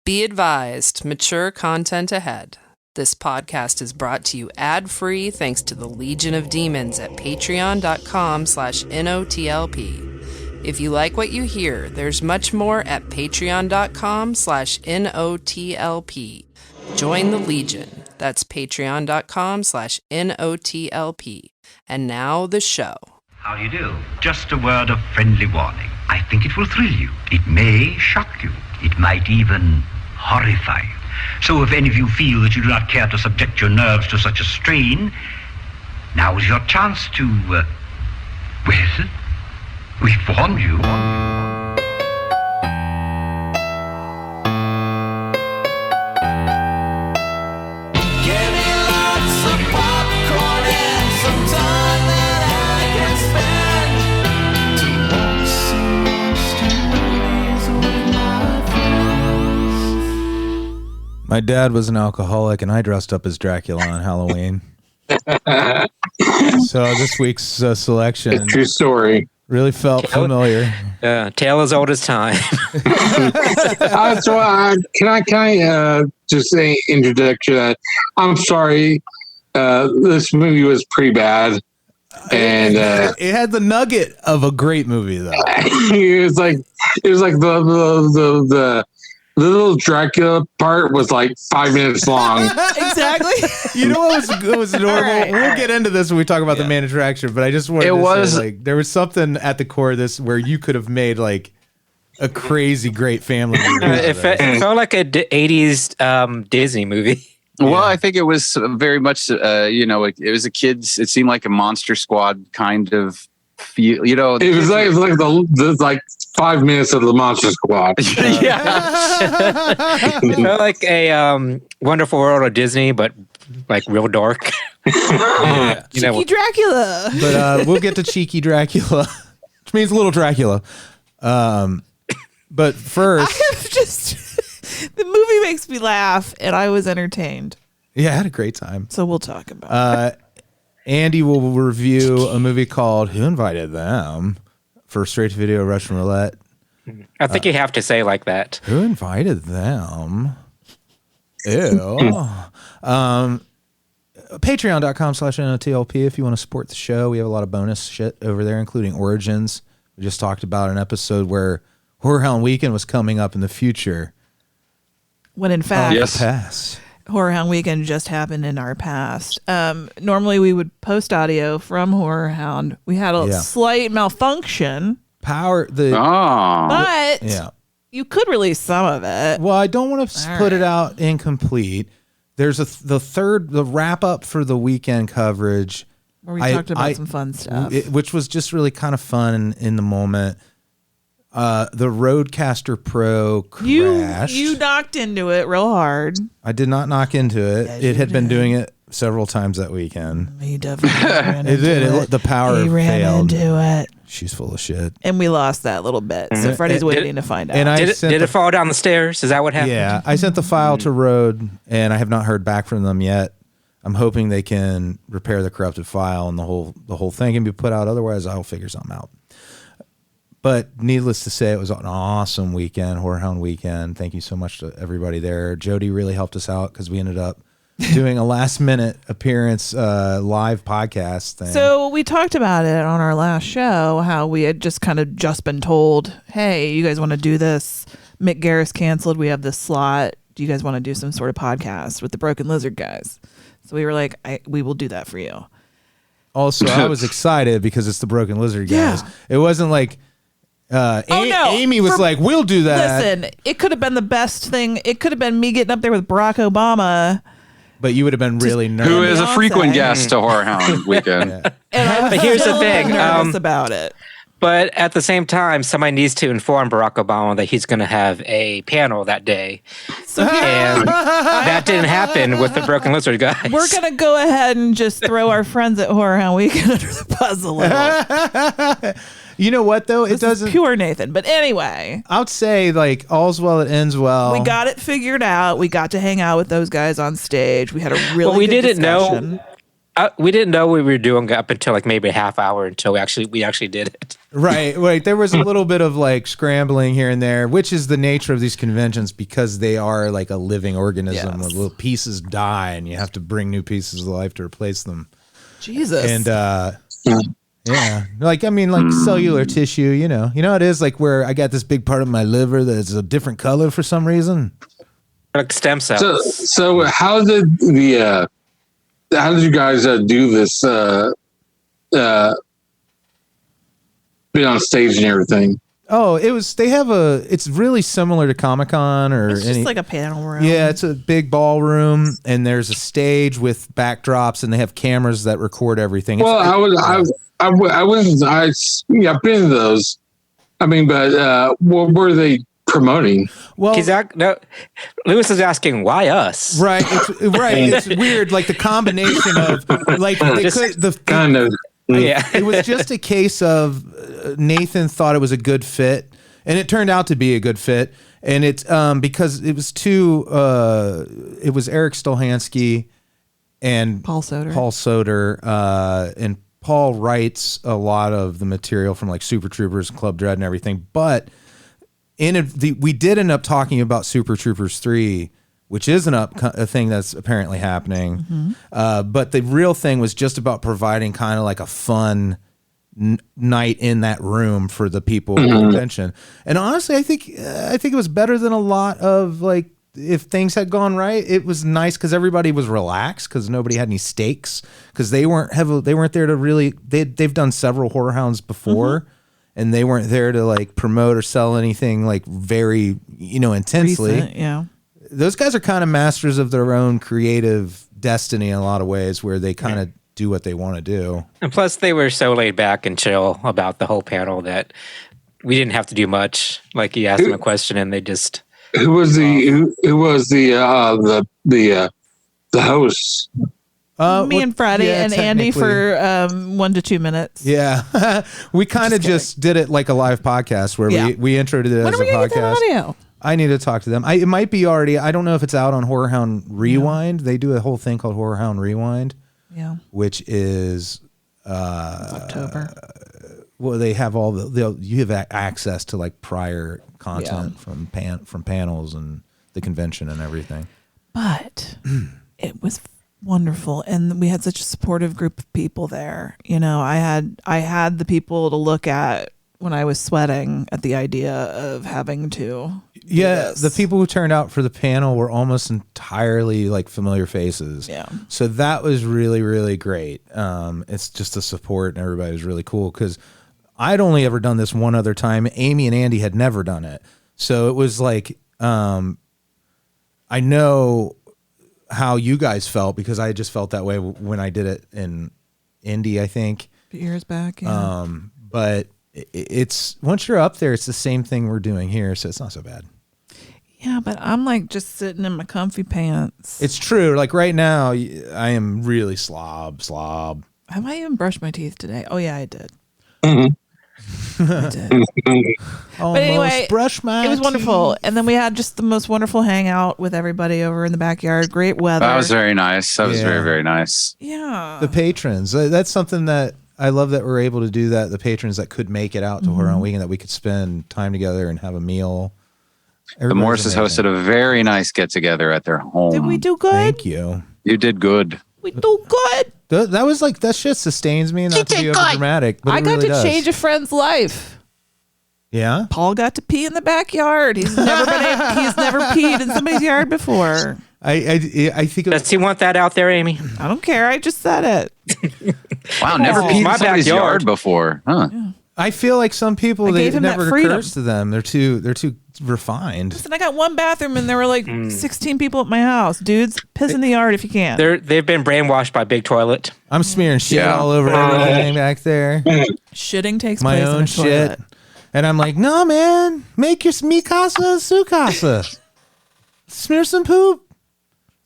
Be advised, mature content ahead. This podcast is brought to you ad-free thanks to the Legion of Demons at patreon.com/NOTLP. If you like what you hear, there's much more at patreon.com/NOTLP. Join the Legion. That's patreon.com/NOTLP. And now the show. How do you do? Just a word of friendly warning. I think it will thrill you. It may shock you. It might even horrify you. So if any of you feel that you do not care to subject your nerves to such a strain, now is your chance to, well, we've warned you. My dad was an alcoholic, and I dressed up as Dracula on Halloween. So this week's selection, true story, really felt familiar. Yeah, tale as old as time. Can I just say introduction that I'm sorry. This movie was pretty bad, and it had the nugget of a great movie, though. it was like the little Dracula part was like 5 minutes long. Exactly. You know what was normal? Right, we'll get into this when we talk about the main attraction, but I just wanted to say, like, there was something at the core of this where you could have made like a crazy great family movie. It felt like a 80s Disney movie. Well, I think it was very much, it was a kids. It seemed like a Monster Squad kind of feel. You know, it was like the 5 minutes of the Monster Squad. It felt like a Wonderful World of Disney, but like real dark. Cheeky Dracula. But we'll get to Cheeky Dracula, which means Little Dracula. But first, the movie makes me laugh, and I was entertained. Yeah, I had a great time. So we'll talk about it. Andy will review a movie called Who Invited Them for Straight-to-Video Russian Roulette. I think you have to say like that. Who invited them? Ew. Patreon.com/NOTLP if you want to support the show. We have a lot of bonus shit over there, including Origins. We just talked about an episode where Horror Hound Weekend was coming up in the future. When in fact, past. Horror Hound Weekend just happened in our past. Normally we would post audio from Horror Hound. We had a slight malfunction. But you could release some of it. Well, I don't want to put it out incomplete. There's the wrap up for the weekend coverage where we talked about some fun stuff, which was just really kind of fun in the moment. The Rodecaster Pro crashed. You knocked into it real hard. I did not knock into it. Yes, it had been doing it several times that weekend. You definitely ran into it. The power failed. Ran into it. She's full of shit. And we lost that little bit. So Freddy's waiting to find out. And did it fall down the stairs? Is that what happened? Yeah. I sent the file to Rode, and I have not heard back from them yet. I'm hoping they can repair the corrupted file and the whole thing can be put out. Otherwise, I'll figure something out. But needless to say, it was an awesome weekend, Horror Hound Weekend. Thank you so much to everybody there. Jody really helped us out because we ended up doing a last-minute appearance live podcast thing. So we talked about it on our last show, how we had just been told, hey, you guys want to do this? Mick Garris canceled. We have this slot. Do you guys want to do some sort of podcast with the Broken Lizard guys? So we were like, we will do that for you. Also, I was excited because it's the Broken Lizard guys. Yeah. It wasn't like... Amy was like, we'll do that. Listen, it could have been the best thing. It could have been me getting up there with Barack Obama. But you would have been really nervous. Who is a frequent guest to Horror Hound Weekend. But here's the thing. Nervous about it. But at the same time, somebody needs to inform Barack Obama that he's going to have a panel that day. And that didn't happen with the Broken Lizard guys. We're going to go ahead and just throw our friends at Horror Hound Weekend under the bus a little. You know what, though? It doesn't... pure Nathan. But anyway. I would say, like, all's well that ends well. We got it figured out. We got to hang out with those guys on stage. We had a really good discussion. We didn't know what we were doing up until like maybe a half hour until we actually did it. Right. There was a little bit of like scrambling here and there, which is the nature of these conventions because they are like a living organism. Yes. When little pieces die and you have to bring new pieces of life to replace them. Jesus. And yeah, like cellular tissue, you know it is like where I got this big part of my liver that's a different color for some reason. Like stem cells. So how did you guys do this? Be on stage and everything. Oh, it's really similar to Comic-Con or it's just like a panel room. Yeah, it's a big ballroom and there's a stage with backdrops and they have cameras that record everything. Well, I've been to those. I mean, but what were they promoting? Well, Lewis is asking why us, right? It's weird, like the combination of like it was just a case of Nathan thought it was a good fit, and it turned out to be a good fit, and it's because it was it was Eric Stolhansky and Paul Soder, and Paul writes a lot of the material from like Super Troopers and Club Dread and everything, but we did end up talking about Super Troopers 3, which is a thing that's apparently happening. Mm-hmm. But the real thing was just about providing kind of like a fun night in that room for the people at the convention. And honestly, I think it was better than a lot of like, if things had gone right, it was nice because everybody was relaxed because nobody had any stakes because they weren't there to really, they've done several Horror Hounds before. Mm-hmm. And they weren't there to like promote or sell anything like very, intensely. Recent, yeah. Those guys are kind of masters of their own creative destiny in a lot of ways where they kind of do what they want to do. And plus they were so laid back and chill about the whole panel that we didn't have to do much. Like you asked them a question and they just... Who was the host? Me and Freddie and Andy for 1 to 2 minutes. Yeah. We kind of just did it like a live podcast where we introed it as a podcast. Get that audio? I need to talk to them. It might be already, I don't know if it's out on Horror Hound Rewind. Yeah. They do a whole thing called Horror Hound Rewind. Yeah. Which is October. Well, they have you have access to like prior content from panels and the convention and everything. But it was wonderful, and we had such a supportive group of people there. I had the people to look at when I was sweating at the idea of having to do this. The people who turned out for the panel were almost entirely like familiar faces. Yeah, so that was really, really great. It's just the support and everybody was really cool because I'd only ever done this one other time. Amy and Andy had never done it, so it was like I know how you guys felt because I just felt that way when I did it in Indy, I think. Years back, yeah. But it's once you're up there, it's the same thing we're doing here, so it's not so bad. Yeah, but I'm like just sitting in my comfy pants. It's true. Like right now, I am really slob. Have I even brushed my teeth today? Oh yeah, I did. Mm-hmm. I did. But anyway, it was wonderful. And then we had just the most wonderful hangout with everybody over in the backyard. Great weather. That was very nice. That was very, very nice. Yeah. The patrons. That's something that I love that we're able to do that. The patrons that could make it out to Horror Hound Weekend, that we could spend time together and have a meal. The Morrises hosted a very nice get together at their home. Did we do good? Thank you. You did good. We do good. That was like, that shit sustains me, not to be over dramatic. But I got to change a friend's life. Yeah. Paul got to pee in the backyard. He's never peed in somebody's yard before. I think. Does he want that out there, Amy? I don't care. I just said it. Wow, never peed in my somebody's yard before, huh? Yeah. I feel like some people it never occurs to them. They're too refined. Listen, I got one bathroom and there were like 16 people at my house. Dudes, piss in the yard if you can. They've been brainwashed by Big Toilet. I'm smearing shit all over everything back there. Shitting takes my place own in a shit. toilet. And I'm like, no, man, make your mi casa su casa. Smear some poop.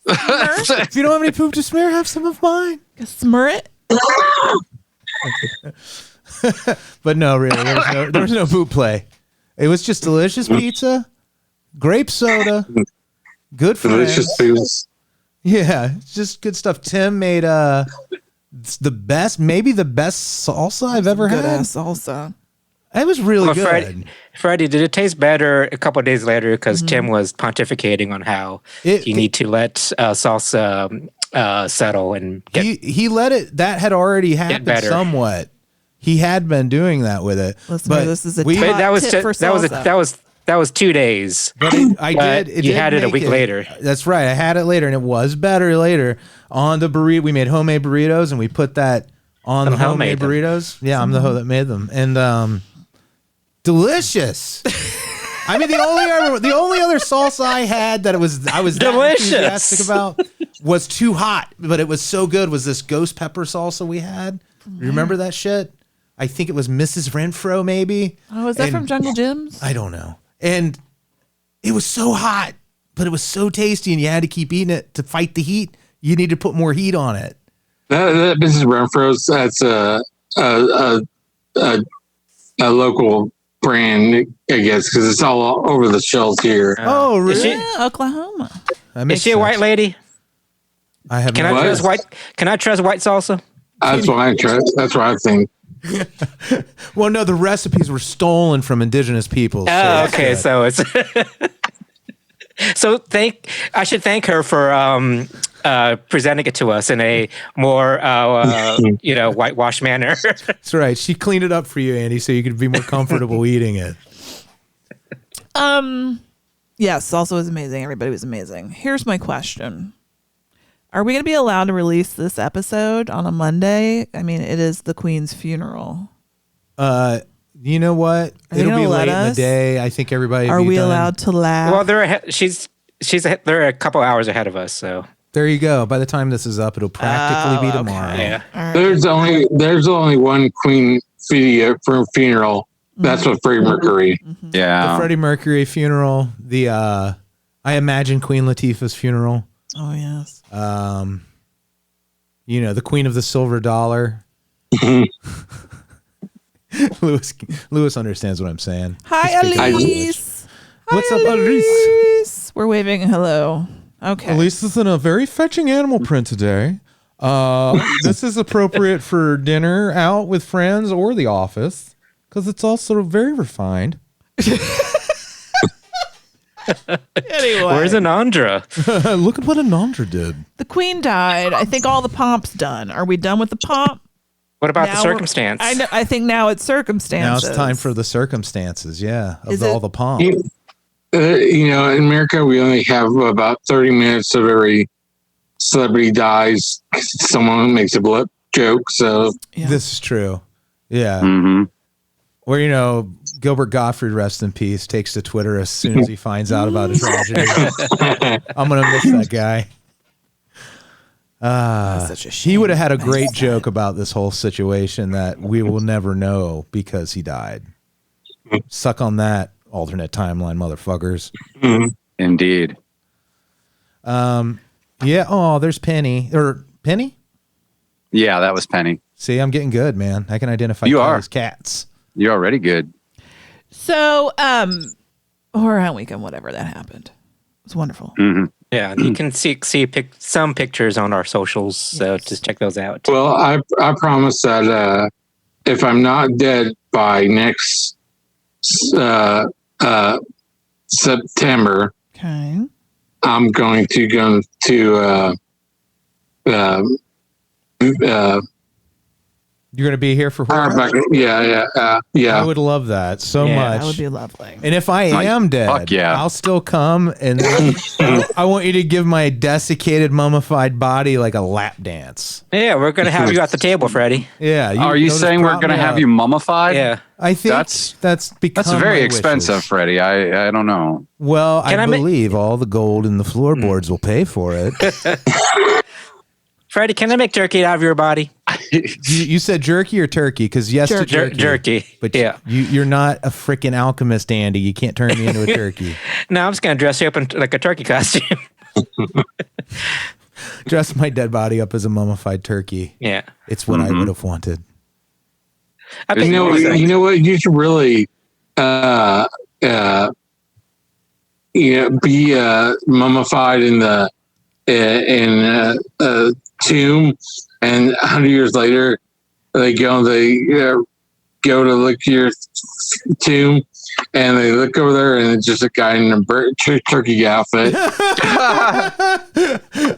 If you don't have any poop to smear, have some of mine. Smear it. But no, really, there was no poop play. It was just delicious pizza, grape soda, good friends. Delicious foods. Yeah, just good stuff. Tim made It's the best, maybe the best salsa I've ever Good had. ass salsa. It was really Well, good. Freddie, did it taste better a couple of days later because Tim was pontificating on how you need to let salsa settle and get he let it. That had already happened better. somewhat. He had been doing that with it. Listener, this is a we- top that was tip for salsa. that was 2 days. But You had it a week later. That's right. I had it later, and it was better later. On the burrito, we made homemade burritos, and we put that on the homemade burritos. Yeah, I'm the hoe that made them, and delicious. I mean, the only other salsa I had that I was that Delicious. enthusiastic about was too hot, but it was so good. Was this ghost pepper salsa we had? You remember that shit? I think it was Mrs. Renfro, maybe. Oh, is that from Jungle Gyms? I don't know. And it was so hot, but it was so tasty, and you had to keep eating it to fight the heat. You need to put more heat on it. That Mrs. Renfro's, that's a local brand, I guess, because it's all over the shelves here. Oh, really? Is she, Yeah, Oklahoma. That is makes she a sense. white lady? I have Can no I idea. trust white? Can I trust white salsa? That's what I try. That's what I think. Well, no, the recipes were stolen from indigenous peoples. Oh, it's okay. good. So it's I should thank her for presenting it to us in a more whitewash manner. That's right. She cleaned it up for you, Andy, so you could be more comfortable eating it. Yes, salsa was amazing. Everybody was amazing. Here's my question. Are we going to be allowed to release this episode on a Monday? I mean, it is the Queen's funeral. You know what? Are they It'll gonna be let late in the us? day. I think everybody. Are we allowed to laugh? Well, they're a couple hours ahead of us, so There you go. By the time this is up, it'll practically be tomorrow. yeah. All right. There's only one Queen video for funeral. That's what Freddie Mercury. The Yeah. Freddie Mercury funeral. The I imagine Queen Latifah's funeral. Oh, yes. The Queen of the Silver Dollar. Lewis understands what I'm saying. Hi, Just speaking English. Elise. What's Hi, up, Elise? Elise? We're waving hello. Okay. Elise is in a very fetching animal print today. This is appropriate for dinner out with friends or the office because it's also very refined. Anyway, Where's Anandra? Look at what Anandra did. the Queen died. I think all the pomp's done. Are we done with the pomp? What about the Now circumstance? I know. I think now it's Now circumstances. it's time for the circumstances, of Is all it- the pomp. In America, we only have about 30 minutes of every celebrity dies. Someone makes a blip joke. So Yeah. This is true. Yeah. Mm-hmm. Or, Gilbert Gottfried, rest in peace, takes to Twitter as soon as he finds out about a tragedy. I'm going to miss that guy. That's such a shame. He would have had a great joke about this whole situation that we will never know because he died. Suck on that, alternate timeline, motherfuckers. Indeed. Yeah. Oh, there's Penny. Or Penny? Yeah, that was Penny. See, I'm getting good, man. I can identify You are. as cats. You're already good. So, Horror Weekend, whatever that happened. It was wonderful. Mm-hmm. Yeah, you can see some pictures on our socials, so just check those out. well, I promise that if I'm not dead by next September, Okay. I'm going to go to You're going to be here for I would love that so Yeah, much. That would be lovely. And if I am dead, fuck yeah. I'll still come and I want you to give my desiccated, mummified body like a lap dance. Yeah, we're gonna have you at the table, Freddie. Yeah. Are you you'll just saying we're prop going to me have up. you mummified? Yeah. I think that's become That's very my expensive, wishes. Freddie. I don't know. Well, Can I I ma- believe all the gold in the floorboards will pay for it. Freddie, can I make jerky out of your body? You said jerky or turkey? Because yes to jerky. Jerky. But Yeah. you're not a freaking alchemist, Andy. You can't turn me into a turkey. No, I'm just gonna dress you up in like a turkey costume. Dress my dead body up as a mummified turkey. Yeah. It's what I would have wanted. I You think you know what? You should really, be mummified in the tomb, And 100 years later, they go to look at your tomb, and they look over there, and it's just a guy in a turkey outfit.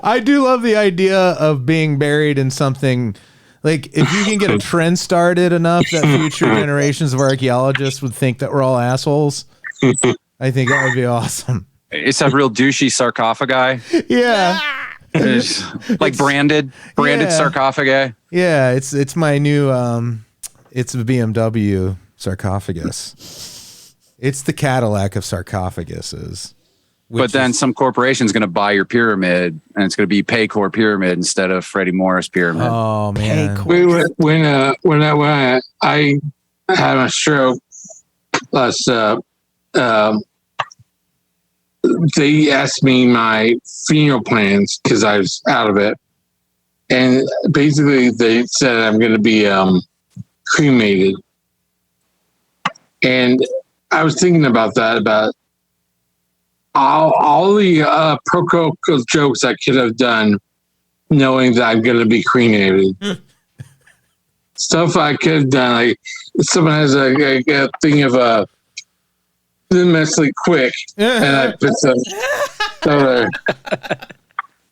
I do love the idea of being buried in something. Like, if you can get a trend started enough that future generations of archaeologists would think that we're all assholes, I think that would be awesome. It's a real douchey sarcophagi. Yeah. It's like branded sarcophagi. Yeah, it's my new it's a BMW sarcophagus. It's the Cadillac of sarcophaguses. But then some corporation's going to buy your pyramid, and it's going to be Paycor Pyramid instead of Freddy Morris Pyramid. Oh man! When I had a stroke last, they asked me my funeral plans because I was out of it, and basically they said I'm going to be cremated, and I was thinking about that all the pro jokes I could have done, knowing that I'm going to be cremated. Stuff I could have done, like if someone has a thing of immensely quick, and I put some.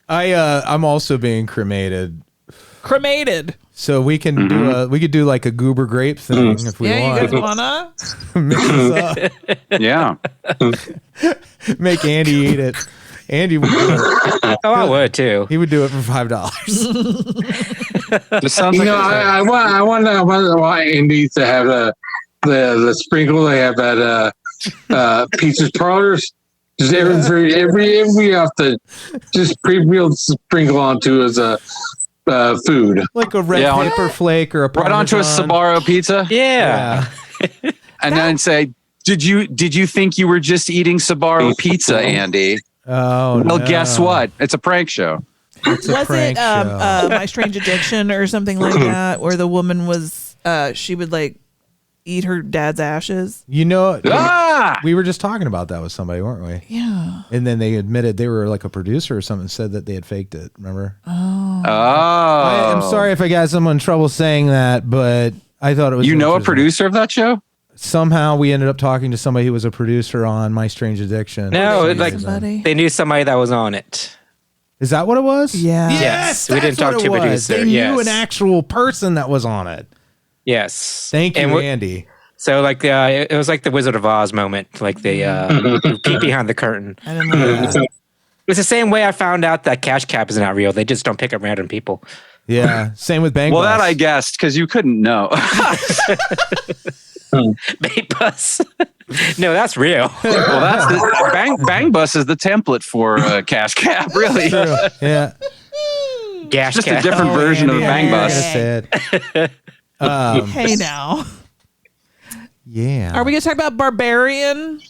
I'm also being cremated. Cremated. So we can do like a goober grape thing if we want. You guys wanna mix this up. Yeah. Make Andy eat it. Andy would do it. Oh, I would too. He would do it for $5. This sounds like I want Andy to have the sprinkle they have at Pizza Parlors. Just every often, just pre-meal sprinkle onto as a food, like a red pepper flake or a right onto a Sbarro pizza. Yeah. And then say, Did you think you were just eating Sbarro pizza, Andy? Oh, well, no. Guess what? It's a prank show. It's a Was prank it show. My Strange Addiction or something like that, where the woman was she would like eat her dad's ashes? You know, Ah! we were just talking about that with somebody, weren't we? Yeah. And then they admitted they were like a producer or something, said that they had faked it. Remember? Oh. I'm sorry if I got someone in trouble saying that, but I thought it was. You know a interesting. producer of that show? Somehow we ended up talking to somebody who was a producer on My Strange Addiction. No, it's like Somebody? they knew somebody that was on it. Is that what it was? Yeah. Yes, we didn't that's talk what to it a was. producer. They Yes. knew an actual person that was on it. Yes. Thank you, And Andy. So like it was like the Wizard of Oz moment, like the peek behind the curtain. I didn't know that. It's the same way I found out that Cash Cab is not real. They just don't pick up random people. Yeah. Same with Bang Well, Bus. that I guessed because you couldn't know. Bait Bus. No, that's real. Well, that's the Bang Bus is the template for Cash Cab, really. True. Yeah. Gash Just a Cab. different version of Andy, Bang I Bus. gotta say it. Hey now. Yeah. Are we gonna talk about Barbarian?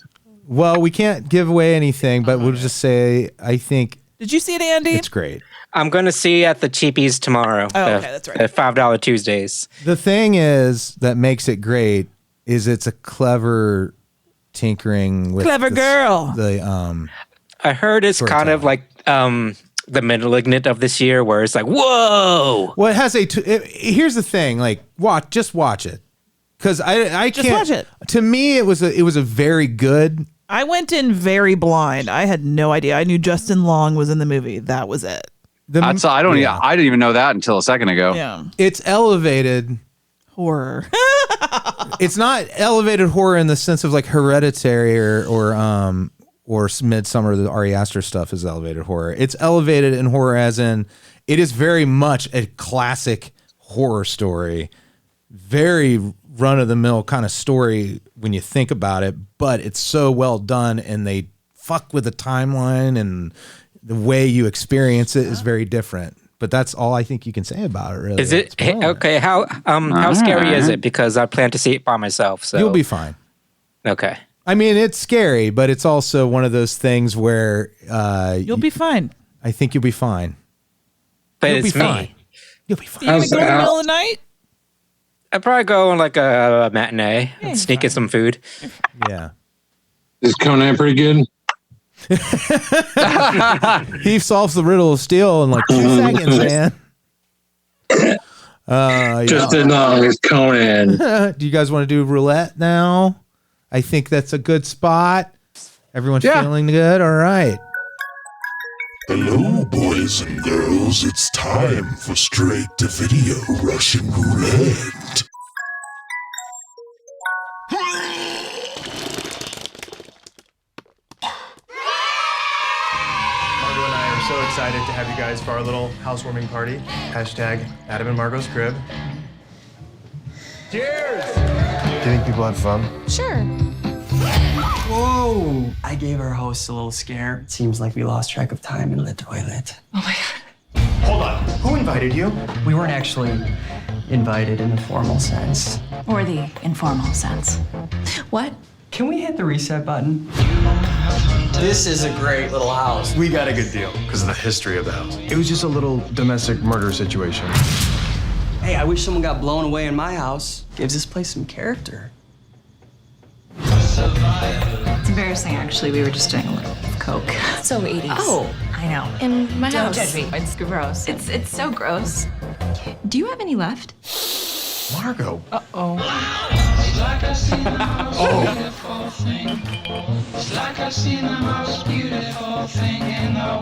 Well, we can't give away anything, but we'll just say I think Did you see it, Andy? it's great. I'm going to see at the Cheapies tomorrow. Oh, okay, that's right. The $5 Tuesdays. The thing is that makes it great is it's a clever tinkering with Clever girl. I heard it's kind of like the Malignant of this year, where it's like, whoa. Well, it has here's the thing, like just watch it. Cuz I Just can't watch it. To me it was a very good. I went in very blind. I had no idea. I knew Justin Long was in the movie. That was it. I didn't even know that until a second ago. Yeah. It's elevated. Horror. It's not elevated horror in the sense of like Hereditary or Midsummer. The Ari Aster stuff is elevated horror. It's elevated in horror as in it is very much a classic horror story, very run of the mill kind of story when you think about it. But it's so well done, and they fuck with the timeline, and the way you experience it is very different. But that's all I think you can say about it. Really, Is it okay? How scary is it? Because I plan to see it by myself. So You'll be fine. Okay. I mean, it's scary, but it's also one of those things where You'll be fine. I think you'll be fine. But You'll be it's fine. me. You'll be fine. You gonna go in the middle of the night? I'd probably go on like a matinee and sneak in some food. Yeah. Is Conan pretty good? He solves the riddle of steel in like 2 seconds, man. Justin Long is Conan. Do you guys want to do roulette now? I think that's a good spot. Everyone's feeling good? All right. Hello, boys and girls. It's time for Straight-to-Video Russian Roulette. Margot and I are so excited to have you guys for our little housewarming party. Hashtag Adam and Margot's crib. Cheers! Do you think people had fun? Sure. Whoa! I gave our host a little scare. It seems like we lost track of time in the toilet. Oh my God. Hold on. Who invited you? We weren't actually invited in the formal sense. Or the informal sense. What? Can we hit the reset button? This is a great little house. We got a good deal because of the history of the house. It was just a little domestic murder situation. Hey, I wish someone got blown away in my house. Gives this place some character. It's embarrassing, actually. We were just doing a little coke. So 80s. Oh, I know. in my Don't house. judge me. It's gross. It's so gross. Do you have any left? Margot. Uh-oh.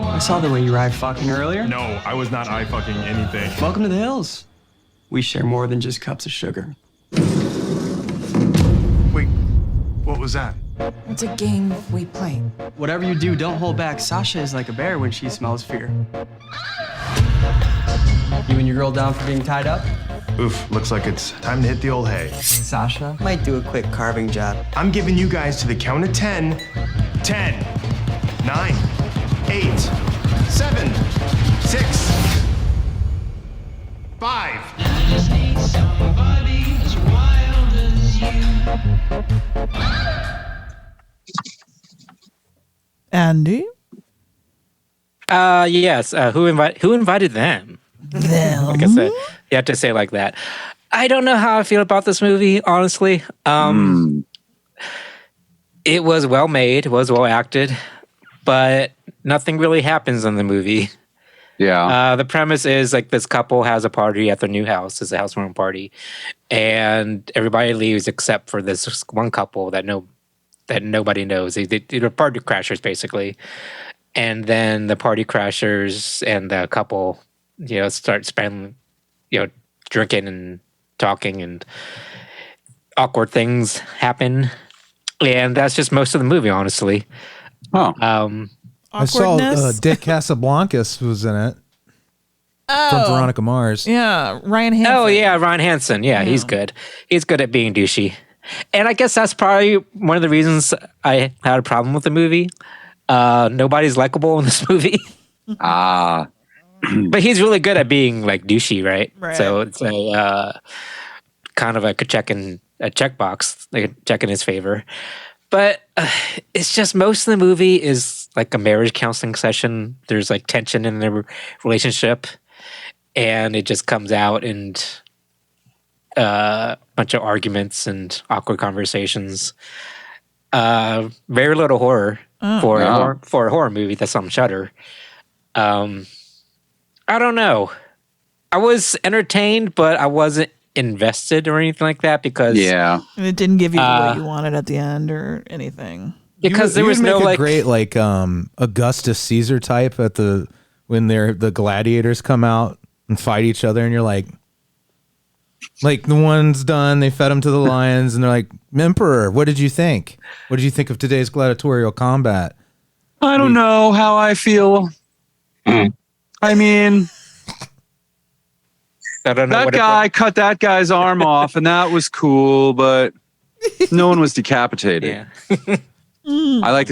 I saw the way you ride fucking earlier. No, I was not eye-fucking anything. Welcome to the hills. We share more than just cups of sugar. Wait, what was that? It's a game we play. Whatever you do, don't hold back. Sasha is like a bear when she smells fear. You and your girl down for being tied up? Oof, looks like it's time to hit the old hay. Sasha might do a quick carving job. I'm giving you guys to the count of 10. 10, 9, 8, 7, 6, 5. Andy? Yes. Who invited them? Them. Like I said, you have to say it like that. I don't know how I feel about this movie, honestly. It was well made, was well acted, but nothing really happens in the movie. Yeah. The premise is like this couple has a party at their new house. It's a housewarming party, and everybody leaves except for this one couple that nobody knows. They're party crashers basically, and then the party crashers and the couple, start spending, drinking and talking, and awkward things happen, and that's just most of the movie, honestly. Oh. I saw Awkwardness? Dick Casablancas was in it from Veronica Mars. Yeah, Ryan Hansen. Oh yeah, Ryan Hansen. Yeah, he's good. He's good at being douchey. And I guess that's probably one of the reasons I had a problem with the movie. Nobody's likable in this movie. Ah. But he's really good at being like douchey, right? Right. So it's a kind of a checkbox, like a check in his favor. But it's just most of the movie is like a marriage counseling session. There's like tension in their relationship, and it just comes out in a bunch of arguments and awkward conversations. Very little horror for a horror movie that's on Shudder. I don't know. I was entertained, but I wasn't invested or anything like that because And it didn't give you what you wanted at the end or anything. Because there was you would no make a like great Augustus Caesar type at when the gladiators come out and fight each other, and you're like the one's done, they fed him to the lions, and they're like, Emperor, what did you think? What did you think of today's gladiatorial combat? I don't know how I feel. I mean, I don't know that guy cut that guy's arm off, and that was cool, but no one was decapitated. Yeah. I like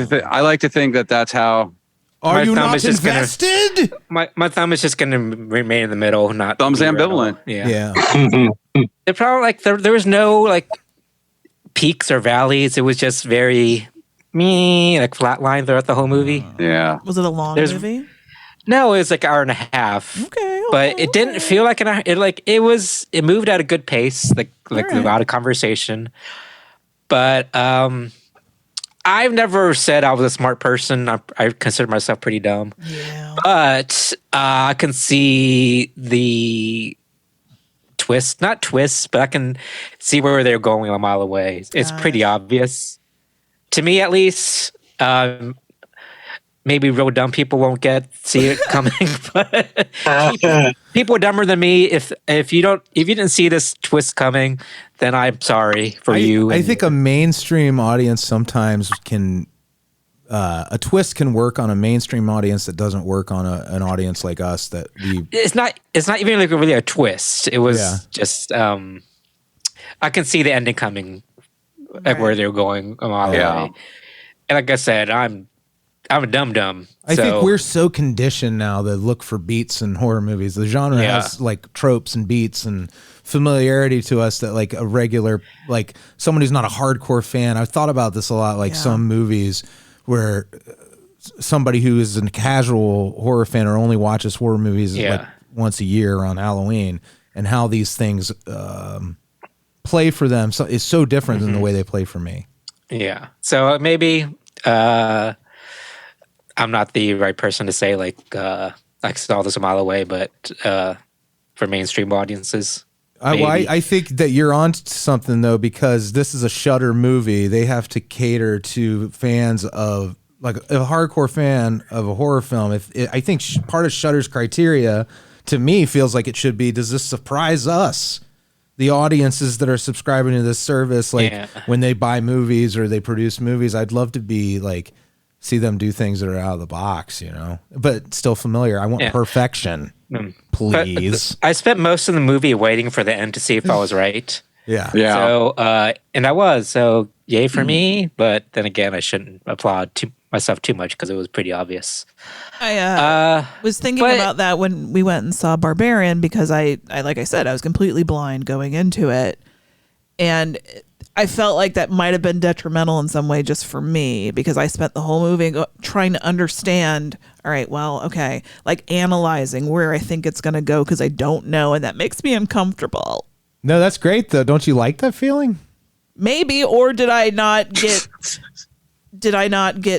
to think that that's how. Are you thumb not is just invested? My thumb is just going to remain in the middle, not Thumb's be red ambivalent. all. Yeah. Yeah. It probably there was no peaks or valleys. It was just very flatline throughout the whole movie. Yeah. Was it a long movie? No, it was like an hour and a half. Okay. But it didn't feel like an hour. It moved at a good pace, like a lot of conversation. But I've never said I was a smart person. I consider myself pretty dumb. Yeah. But I can see the twist, not twists, but I can see where they're going a mile away. It's pretty obvious to me, at least. Maybe real dumb people won't see it coming, but people dumber than me. If you didn't see this twist coming, then I'm sorry for you. I think a mainstream audience sometimes can. A twist can work on a mainstream audience that doesn't work on an audience like us. That we. It's not even like really a twist. It was just. I can see the ending coming, at where they're going a mile away. And like I said, I'm a dum-dum. I think we're so conditioned now to look for beats in horror movies. The genre has like tropes and beats and familiarity to us that like a regular, like someone who's not a hardcore fan. I've thought about this a lot, like some movies where somebody who is a casual horror fan or only watches horror movies like once a year around Halloween, and how these things play for them is so different than the way they play for me. Yeah. So maybe I'm not the right person to say like I saw this a mile away, but for mainstream audiences. I think that you're on to something though, because this is a Shudder movie. They have to cater to fans of like a hardcore fan of a horror film. I think part of Shudder's criteria to me feels like it should be, does this surprise us? The audiences that are subscribing to this service, like when they buy movies or they produce movies, I'd love to be like, see them do things that are out of the box, but still familiar. I want perfection, please. But I spent most of the movie waiting for the end to see if I was right. Yeah. So, and I was, so yay for me. But then again, I shouldn't applaud myself too much because it was pretty obvious. I was thinking about that when we went and saw Barbarian, because I like I said, I was completely blind going into it. And I felt like that might have been detrimental in some way just for me, because I spent the whole movie trying to understand, all right, well, okay, like analyzing where I think it's going to go because I don't know, and that makes me uncomfortable. No, that's great, though. Don't you like that feeling? Maybe, or did I not get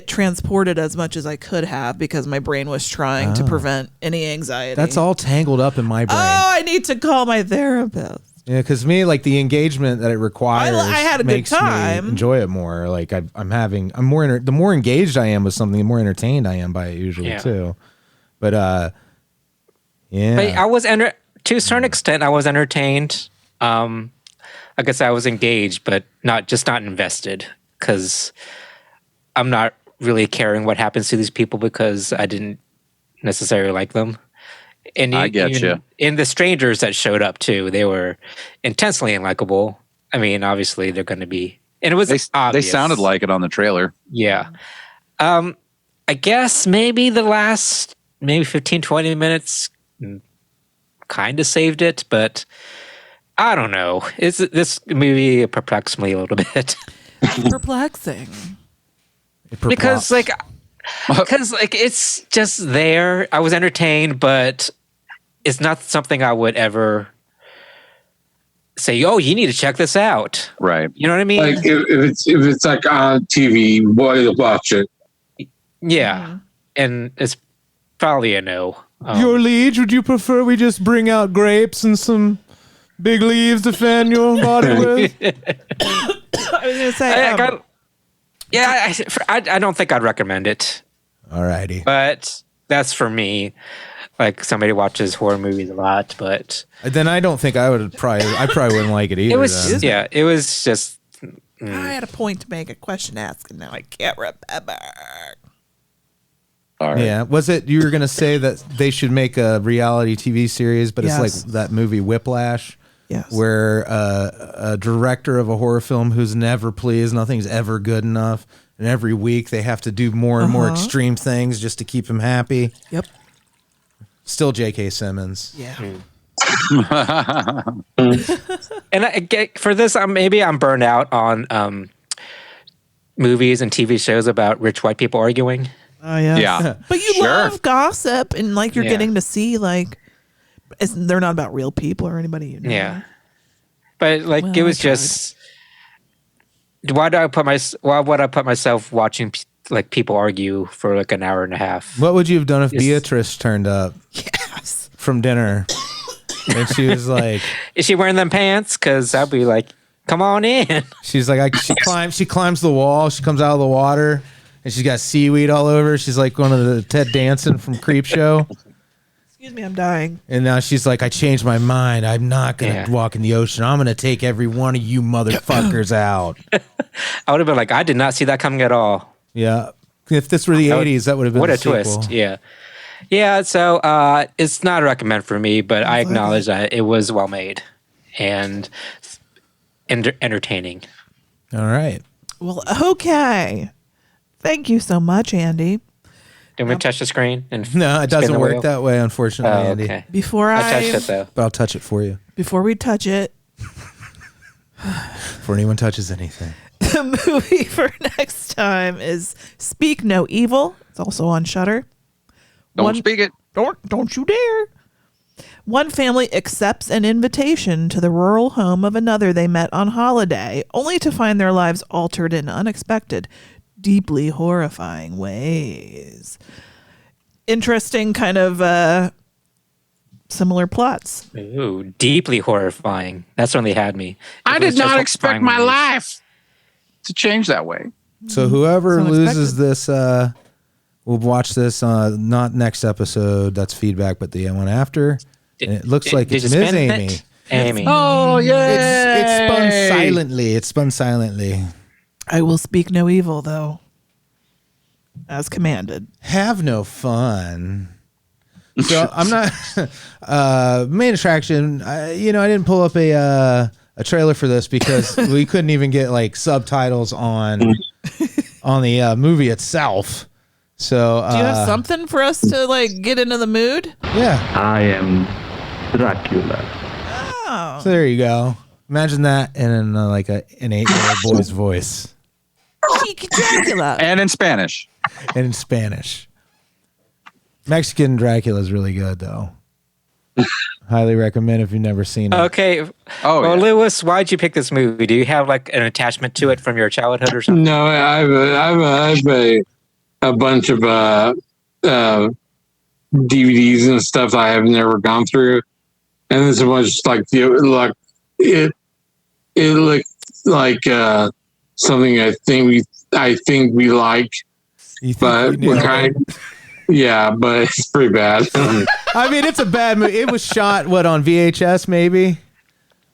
transported as much as I could have because my brain was trying to prevent any anxiety? That's all tangled up in my brain. Oh, I need to call my therapist. Yeah, because me, like the engagement that it requires, I had a good time. Me enjoy it more. Like the more engaged I am with something, the more entertained I am by it usually too. But But I was to a certain extent, I was entertained. I guess I was engaged, but not invested, because I'm not really caring what happens to these people because I didn't necessarily like them. And I get you. In the strangers that showed up too, they were intensely unlikable. I mean, obviously they're going to be, and it was obvious. They sounded like it on the trailer. Yeah. I guess maybe the last 15, 20 minutes kind of saved it, but I don't know. This movie perplexed me a little bit. Perplexing. Because it's just there. I was entertained, but it's not something I would ever say, oh, you need to check this out. Right. You know what I mean? Like if it's like on TV, boy, to watch it. Yeah. And it's probably a no. Your liege, would you prefer we just bring out grapes and some big leaves to fan your body with? I was going to say... I don't think I'd recommend it. Alrighty. But that's for me. Like, somebody watches horror movies a lot, but... Then I don't think I probably wouldn't like it either. It was, it was just... I had a point to make, a question to ask, and now I can't remember. All right. Yeah. Was it, you were going to say that they should make a reality TV series, but it's like that movie Whiplash? Yes. Where a director of a horror film who's never pleased, nothing's ever good enough, and every week they have to do more and more extreme things just to keep him happy. Yep. Still J.K. Simmons. Yeah. And for this, maybe I'm burned out on movies and TV shows about rich white people arguing. Oh, yeah. Yeah. But you love gossip, and like you're getting to see like... they're not about real people or anybody you know. Yeah. But like it was just, why would I put myself watching like people argue for like an hour and a half? What would you have done if Beatrice turned up? Yes. From dinner? And she was like, Is she wearing them pants? Because I'd be like, come on in. she's like, she climbs the wall. She comes out of the water, and she's got seaweed all over. She's like one of the Ted Danson from Creepshow. Excuse me, I'm dying. And now she's like, I changed my mind. I'm not going to walk in the ocean. I'm going to take every one of you motherfuckers out. I would have been like, I did not see that coming at all. Yeah. If this were the 80s, that would have been what the a sequel. twist. Yeah. Yeah, so it's not a recommend for me, but I acknowledge that it was well made and entertaining. All right. Well, okay. Thank you so much, Andy. Do we touch the screen? No, it doesn't work that way, unfortunately, Andy. Okay. Before I touched it, though. But I'll touch it for you. Before we touch it, before anyone touches anything. The movie for next time is Speak No Evil. It's also on Shudder. Don't speak it. Don't you dare. One family accepts an invitation to the rural home of another they met on holiday, only to find their lives altered in unexpected, deeply horrifying ways. Interesting kind of similar plots. Ooh, deeply horrifying. That certainly had me. I did not expect my life to change that way. So whoever loses this, we'll watch this not next episode. That's feedback, but the one after. And it looks like it's Ms. Amy. Amy. Oh, yeah. It's spun silently. It's spun silently. I will speak no evil, though, as commanded. Have no fun. So I'm not main attraction. I didn't pull up a trailer for this because we couldn't even get like subtitles on the movie itself. So do you have something for us to like get into the mood? Yeah. I am Dracula. Oh. So there you go. Imagine that in like an 8-year-old boy's voice. Dracula. And in Spanish. And in Spanish. Mexican Dracula is really good, though. Highly recommend if you've never seen it. Okay. Well, Lewis, why'd you pick this movie? Do you have like an attachment to it from your childhood or something? No, I have a bunch of DVDs and stuff I have never gone through, and this was like it looked like something I think we like, but we're kind of. Yeah, but it's pretty bad. I mean, it's a bad movie. It was shot, on VHS maybe?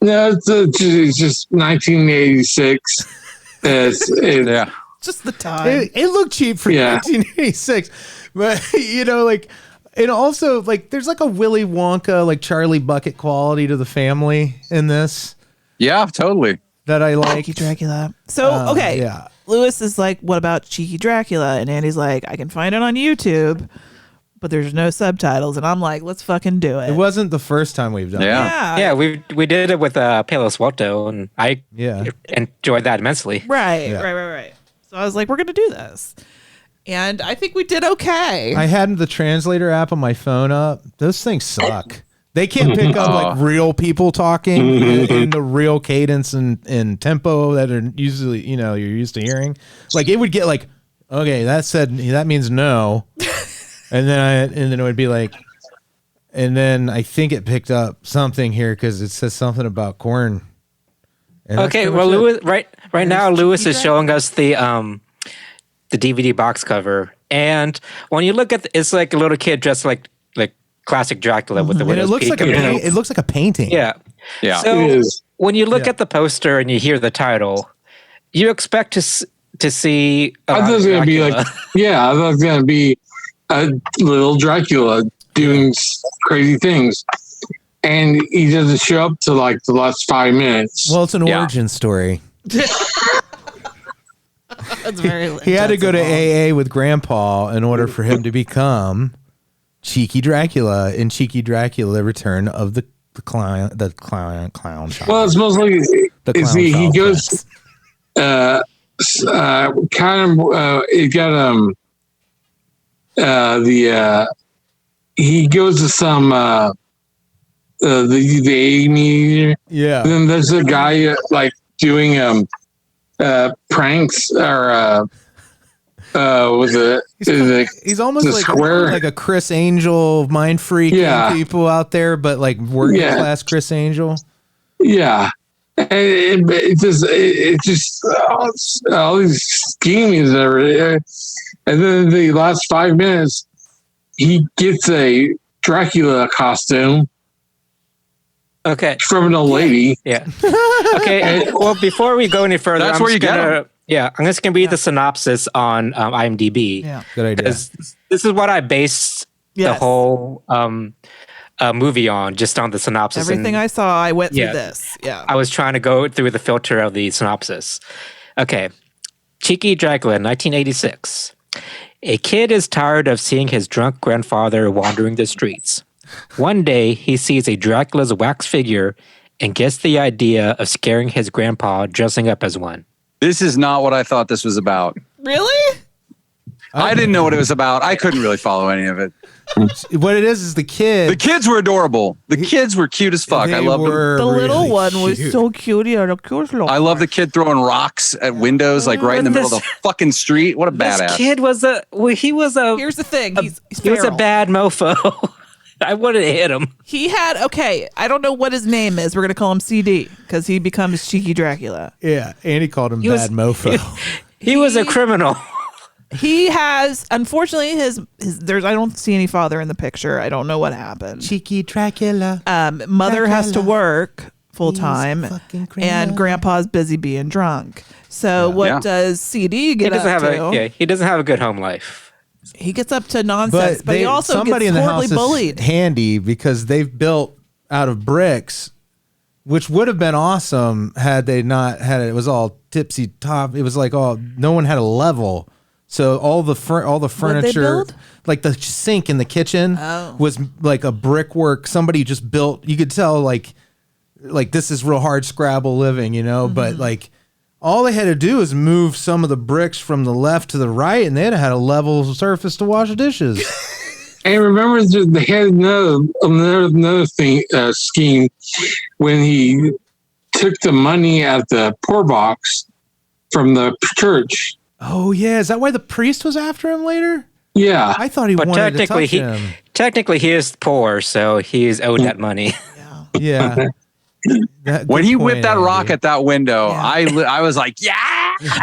No, it's just 1986. Yeah. Just the time. It looked cheap for 1986. But, and also, there's like a Willy Wonka, Charlie Bucket quality to the family in this. Yeah, totally. That I like. Cheeky Dracula. So, okay. Yeah. Lewis is like, what about Cheeky Dracula? And Andy's like, I can find it on YouTube, but there's no subtitles. And I'm like, let's fucking do it. It wasn't the first time we've done it. Yeah, we did it with Palo Suelto, and I enjoyed that immensely. Right. So I was like, we're going to do this. And I think we did okay. I had the translator app on my phone up. Those things suck. They can't pick up real people talking in the real cadence and tempo that are usually, you're used to hearing. It would get okay, that means no. and then it would be and then I think it picked up something here because it says something about corn. Okay, well, Lewis, right now, Lewis is showing us the DVD box cover, and when you look at it's like a little kid dressed like classic Dracula with the windows. It looks it looks like a painting. Yeah. So when you look at the poster and you hear the title, you expect to see. I thought it was gonna be I thought it was gonna be a little Dracula doing crazy things, and he doesn't show up to the last 5 minutes. Well, it's an origin story. That's very. He had to go to AA with Grandpa in order for him to become Cheeky Dracula in Cheeky Dracula: Return of the Clown Child. Well, it's mostly he goes he goes to some the Amy. Yeah. And then there's a guy doing pranks or He's almost the like square. like a Chris Angel mind freak people out there, but like working class Chris Angel. Yeah. And it just all these schemings and everything. And then the last 5 minutes, he gets a Dracula costume. Okay. From an old lady. Yeah. Okay. Well, before we go any further, That's where you get him. Yeah, I'm just going to read the synopsis on IMDb. Yeah. Good idea. This is what I based the whole movie on, just on the synopsis. Everything I saw, I went through this. Yeah. I was trying to go through the filter of the synopsis. Okay. Chiquidrácula, 1986. A kid is tired of seeing his drunk grandfather wandering the streets. One day, he sees a Dracula's wax figure and gets the idea of scaring his grandpa dressing up as one. This is not what I thought this was about. Really? I didn't know what it was about. I couldn't really follow any of it. What it is the kid. The kids were adorable. The kids were cute as fuck. I love them. The little one was so cute. I love the kid throwing rocks at windows, like right in the middle of the fucking street. What a badass. This kid was Here's the thing. He was a bad mofo. I wanted to hit him. He had, I don't know what his name is. We're going to call him CD because he becomes Chiquidrácula. Yeah, Andy called him bad mofo. He was a criminal. He has, unfortunately, his I don't see any father in the picture. I don't know what happened. Chiquidrácula. Mother has to work full time, and grandpa's busy being drunk. So what does CD get up to? He doesn't have a good home life. He gets up to nonsense, but he also gets in the horribly house bullied. Is handy because they've built out of bricks, which would have been awesome had they not had it. It was all tipsy top. It was like no one had a level, so all the furniture, like the sink in the kitchen, was like a brickwork. Somebody just built. You could tell like this is real hard scrabble living, but like. All they had to do is move some of the bricks from the left to the right, and they'd have had a level surface to wash the dishes. And remember, they had another thing scheme when he took the money at the poor box from the church. Oh yeah, is that why the priest was after him later? Yeah, I thought he wanted to touch him. Technically, he is poor, so he's owed that money. Yeah. When he whipped that rock at that window, I was like, yeah.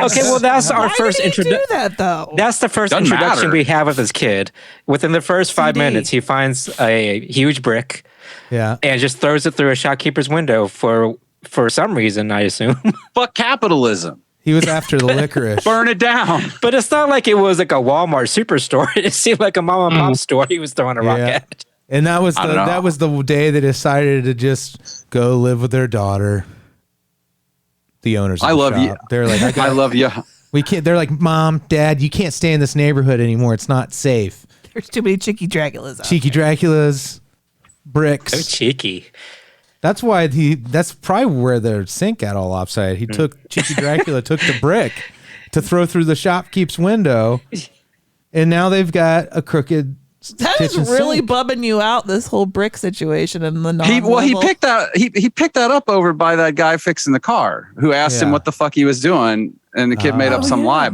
Okay, well, that's our first introduction. Do that though. That's the first introduction we have of this kid. Within the first 5 minutes, he finds a huge brick, and just throws it through a shopkeeper's window for some reason, I assume. Fuck capitalism. He was after the licorice. Burn it down. But it's not like it was like a Walmart superstore. It seemed like a mom and pop store he was throwing a rock at. And that was the day they decided to just go live with their daughter. The owners. I love you. They're like, I love you. We can't. They're like, Mom, Dad, you can't stay in this neighborhood anymore. It's not safe. There's too many Chiquidráculas. Chiquidráculas, bricks. So cheeky. That's why that's probably where their sink got all offside. He took Chiquidrácula took the brick to throw through the shopkeep's window, and now they've got a crooked. That is really bumming you out. This whole brick situation and the he picked that up over by that guy fixing the car who asked him what the fuck he was doing, and the kid made up some lie.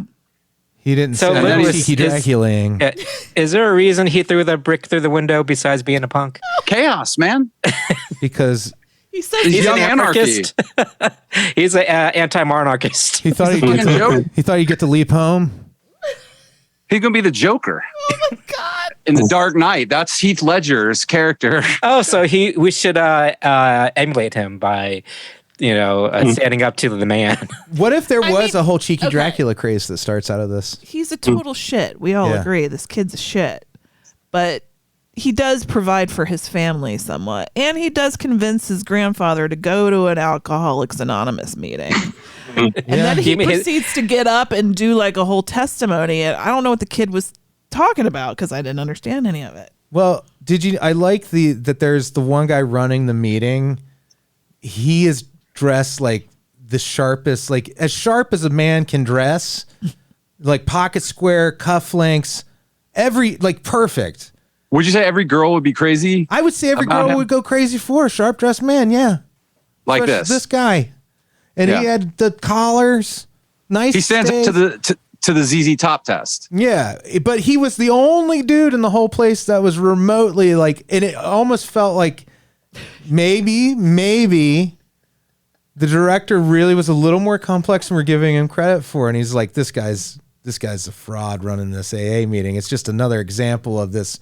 He didn't say Chiquidrácula. Is there a reason he threw the brick through the window besides being a punk? Chaos, man. Because he said he's an anarchist. He's an anti-monarchist. He thought he'd get to leap home. He's gonna be the Joker. Oh my God! In The Dark Knight, that's Heath Ledger's character. Oh, so we should emulate him by, standing up to the man. What if there was a whole Chiquidrácula craze that starts out of this? He's a total shit. We all agree this kid's a shit, but he does provide for his family somewhat, and he does convince his grandfather to go to an Alcoholics Anonymous meeting. And then he proceeds to get up and do like a whole testimony. And I don't know what the kid was talking about because I didn't understand any of it. Well, I like that there's the one guy running the meeting. He is dressed like the sharpest, like as sharp as a man can dress, like pocket square, cufflinks, perfect. Would you say every girl would be crazy? I would say every girl would go crazy for a sharp dressed man. Yeah. Like this guy. And he had the collars. Nice. He stands up to the ZZ Top test. Yeah, but he was the only dude in the whole place that was remotely like, and it almost felt like maybe the director really was a little more complex than we're giving him credit for. And he's like, this guy's a fraud running this AA meeting. It's just another example of this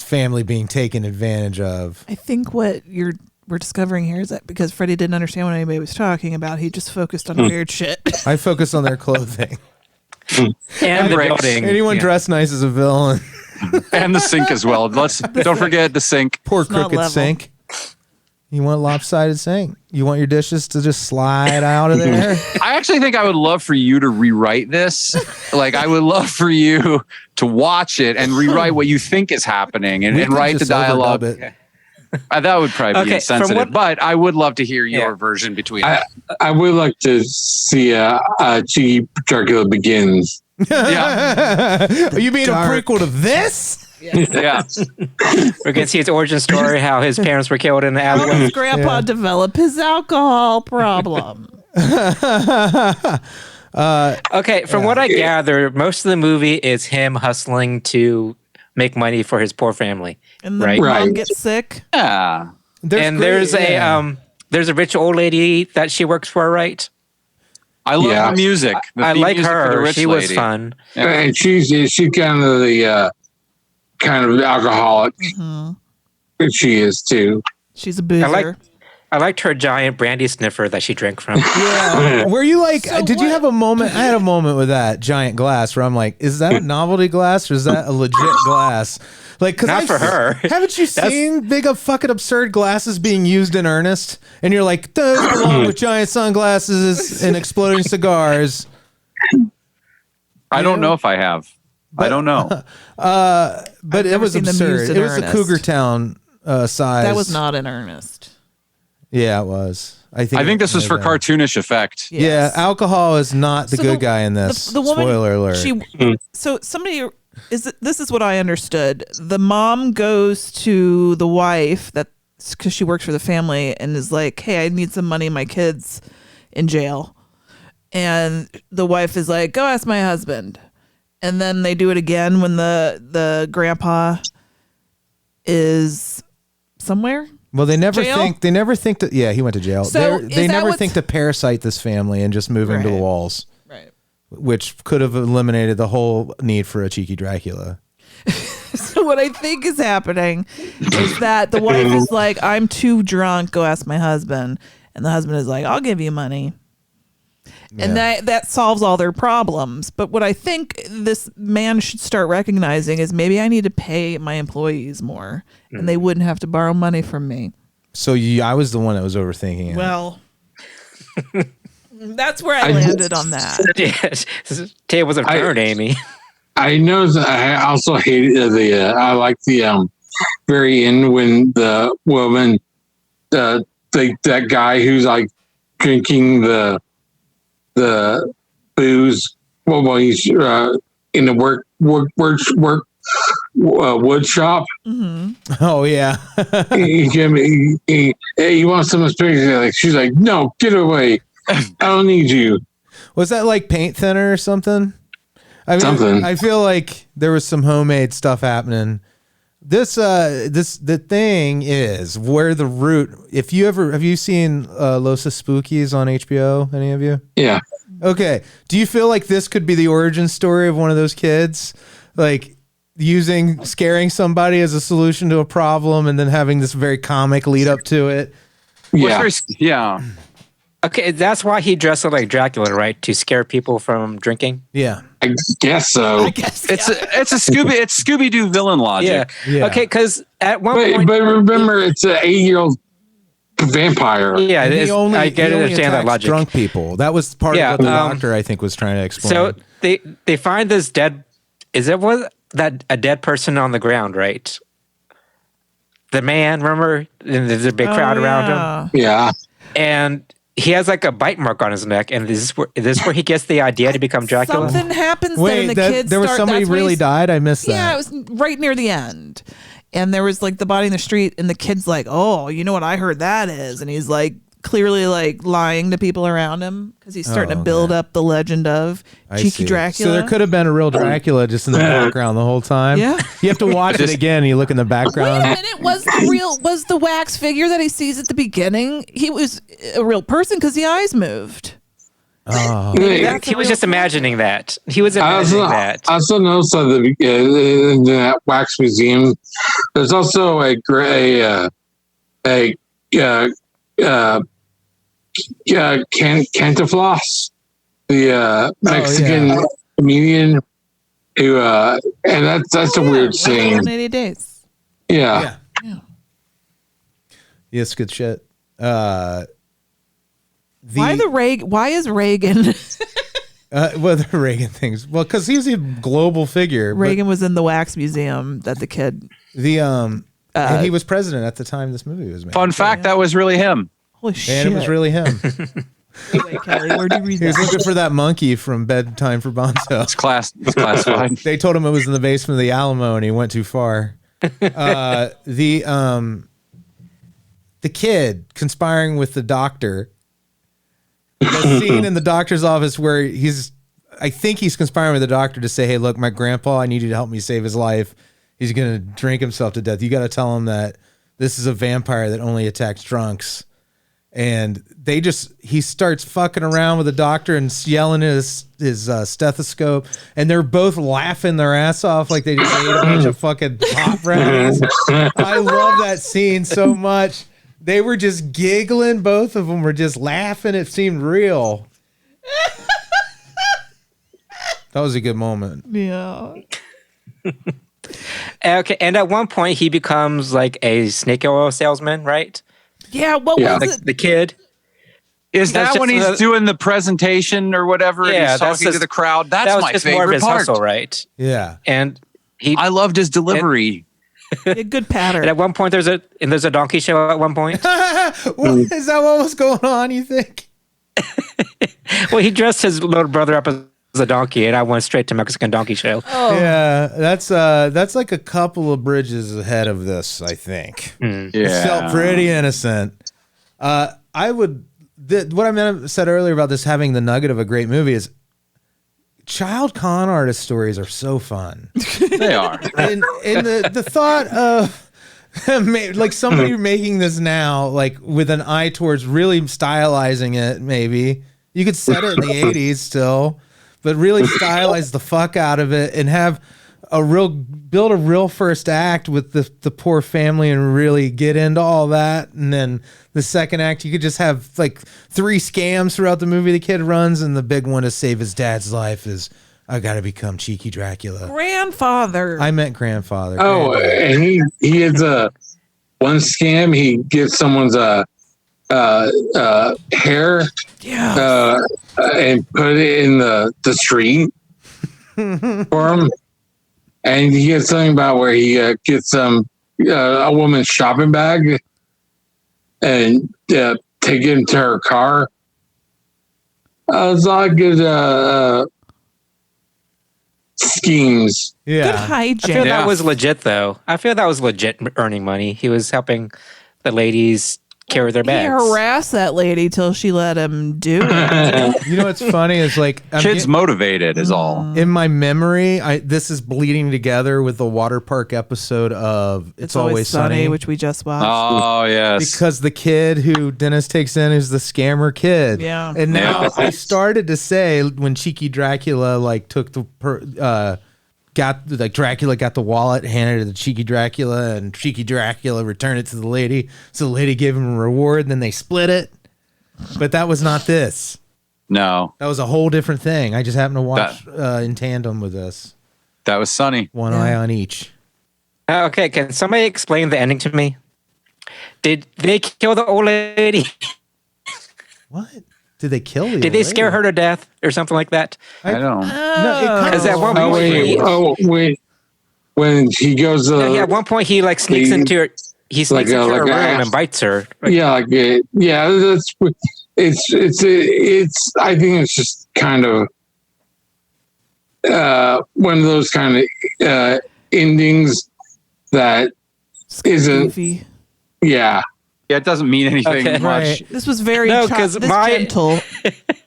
family being taken advantage of. I think what we're discovering here is that because Freddy didn't understand what anybody was talking about, he just focused on weird shit. I focused on their clothing. And the building. Anyone dressed nice as a villain. And the sink as well. Don't forget the sink. Poor crooked sink. You want lopsided sink? You want your dishes to just slide out of there? I actually think I would love for you to rewrite this. Like, I would love for you to watch it and rewrite what you think is happening and write the dialogue. That would probably be insensitive, but I would love to hear your version between I would like to see Chiquidrácula Begins. Yeah. Are you being a prequel to this? Yeah. We're going to see his origin story, how his parents were killed in the How alleyway. does Grandpa develop his alcohol problem? Okay, from what I gather, most of the movie is him hustling to make money for his poor family. And the right? mom gets sick. Yeah. There's a rich old lady that she works for, right? I love the music. I like her. She was fun. Yeah. And she's kind of the kind of alcoholic. Mm-hmm. She is too. She's a boozer. I liked her giant brandy sniffer that she drank from. Yeah. Were you like, did you have a moment? I had a moment with that giant glass where I'm like, is that a novelty glass or is that a legit glass? Like, cause Not for her. Haven't you seen big fucking absurd glasses being used in earnest? And you're like, those belong with giant sunglasses and exploding cigars. I don't know if I have. I don't know. But it was absurd. It was a Cougar Town size. That was not in earnest. Yeah, it was. I think this was for cartoonish effect. Yes. Yeah, alcohol is not the good guy in this. The woman, spoiler alert. So somebody this is what I understood. The mom goes to the wife because she works for the family and is like, "Hey, I need some money. My kid's in jail," and the wife is like, "Go ask my husband." And then they do it again when the grandpa is somewhere. Well, they never jail? think that. Yeah, he went to jail. So they never think to parasite this family and just move into the walls, right? Which could have eliminated the whole need for a Chiquidrácula. So what I think is happening is that the wife is like, "I'm too drunk. Go ask my husband," and the husband is like, "I'll give you money." And that solves all their problems. But what I think this man should start recognizing is maybe I need to pay my employees more and they wouldn't have to borrow money from me. So I was the one that was overthinking it. Well, that's where I landed on that. Yes. Tables have turned, Amy. I know that I also hated I like the very end when the woman, that guy who's like drinking the booze. Well, he's in the wood shop. Mm-hmm. Oh yeah. he wants some space. Like she's like, "No, get away! I don't need you." Was that like paint thinner or something? I mean, something. I feel like there was some homemade stuff happening. The thing is where the root. Have you seen Los Spookies on HBO? Any of you? Yeah. Okay. Do you feel like this could be the origin story of one of those kids, like scaring somebody as a solution to a problem, and then having this very comic lead up to it? Yeah. Yeah. Okay, that's why he dressed up like Dracula, right? To scare people from drinking. Yeah, I guess so. It's Scooby Doo villain logic. Yeah. Okay, because at one point, but remember, it's an 8-year-old vampire. Yeah, I get understand that logic. Drunk people. That was part of what the doctor, I think, was trying to explain. So they find this dead. Is it a dead person on the ground, right? The man, remember? And there's a big crowd around him. Yeah. And he has like a bite mark on his neck, and is this where he gets the idea to become Dracula? Something happens. Wait, then the kids there was somebody really died? I missed that. Yeah, it was right near the end. And there was like the body in the street, and the kid's like, "Oh, you know what I heard that is?" And he's like clearly like lying to people around him because he's starting to build up the legend of Chiquidrácula. So there could have been a real Dracula just in the background the whole time. Yeah. You have to watch it again. And you look in the background. Wait a minute, was the wax figure that he sees at the beginning? He was a real person because the eyes moved. Oh, he was just imagining that. He was imagining that. I also noticed in that wax museum, there's also a Cantinflas, the Mexican comedian who, and that's a weird scene. 180 Days. Yeah. Yes, good shit. Why is Reagan? The Reagan things. Well, because he's a global figure. Reagan was in the wax museum that the kid. And he was president at the time this movie was made. Fun fact, that was really him. Holy shit! And it was really him. Wait, Kelley, where'd you read He was that? looking for that monkey from Bedtime for Bonzo. It's classified. They told him it was in the basement of the Alamo, and he went too far. The kid conspiring with the doctor. The scene in the doctor's office where I think he's conspiring with the doctor to say, "Hey, look, my grandpa, I need you to help me save his life. He's gonna drink himself to death. You got to tell him that this is a vampire that only attacks drunks." And he starts fucking around with the doctor and yelling at his stethoscope, and they're both laughing their ass off like they just ate a bunch of fucking pop brownies. I love that scene so much. They were just giggling. Both of them were just laughing. It seemed real. That was a good moment. Yeah. Okay, and at one point he becomes like a snake oil salesman, right? Yeah, what was it? The kid. Is that when he's doing the presentation or whatever? And he's talking to the crowd. That's my favorite more of his part. hustle, right? Yeah, and I loved his delivery. Good pattern. And at one point, there's a donkey show. At one point, is that what was going on? You think? Well, he dressed his little brother up as a donkey, and I went straight to Mexican donkey show. Oh. Yeah, that's like a couple of bridges ahead of this, I think. Yeah, It felt pretty innocent. What I said earlier about this having the nugget of a great movie is child con artist stories are so fun. They are. And the thought of like somebody making this now, like with an eye towards really stylizing it, maybe you could set it in the 80s still, but really stylize the fuck out of it and have build a real first act with the poor family and really get into all that. And then the second act, you could just have like 3 scams throughout the movie the kid runs, and the big one to save his dad's life is, I gotta become Chiquidrácula. Grandfather. I meant grandfather. Oh, and he has one scam. He gets someone's hair, and put it in the street for him. And he gets something about where he gets a woman's shopping bag and take it into her car. It's all good schemes. Yeah. Good hygiene. I feel that was legit, though. I feel that was legit earning money. He was helping the ladies carry their bags. He harassed that lady till she let him do it. You know what's funny is like kids motivated is all. In my memory, this is bleeding together with the water park episode of It's Always Sunny, which we just watched. Oh yes, because the kid who Dennis takes in is the scammer kid. Yeah, and now I started to say when Chiquidrácula like took Dracula got the wallet, handed it to Chiquidrácula, and Chiquidrácula returned it to the lady. So the lady gave him a reward, and then they split it. But that was not this. No. That was a whole different thing. I just happened to watch in tandem with this. That was Sunny. One eye on each. Okay, can somebody explain the ending to me? Did they kill the old lady? What? Did they kill the Did they scare her to death or something like that? I don't. Because at one point, when he goes, at one point he like sneaks into her. He sneaks into her room and bites her. Yeah, it's. I think it's just kind of one of those kind of endings that isn't. Goofy. Yeah. Yeah, it doesn't mean anything much. This was very gentle,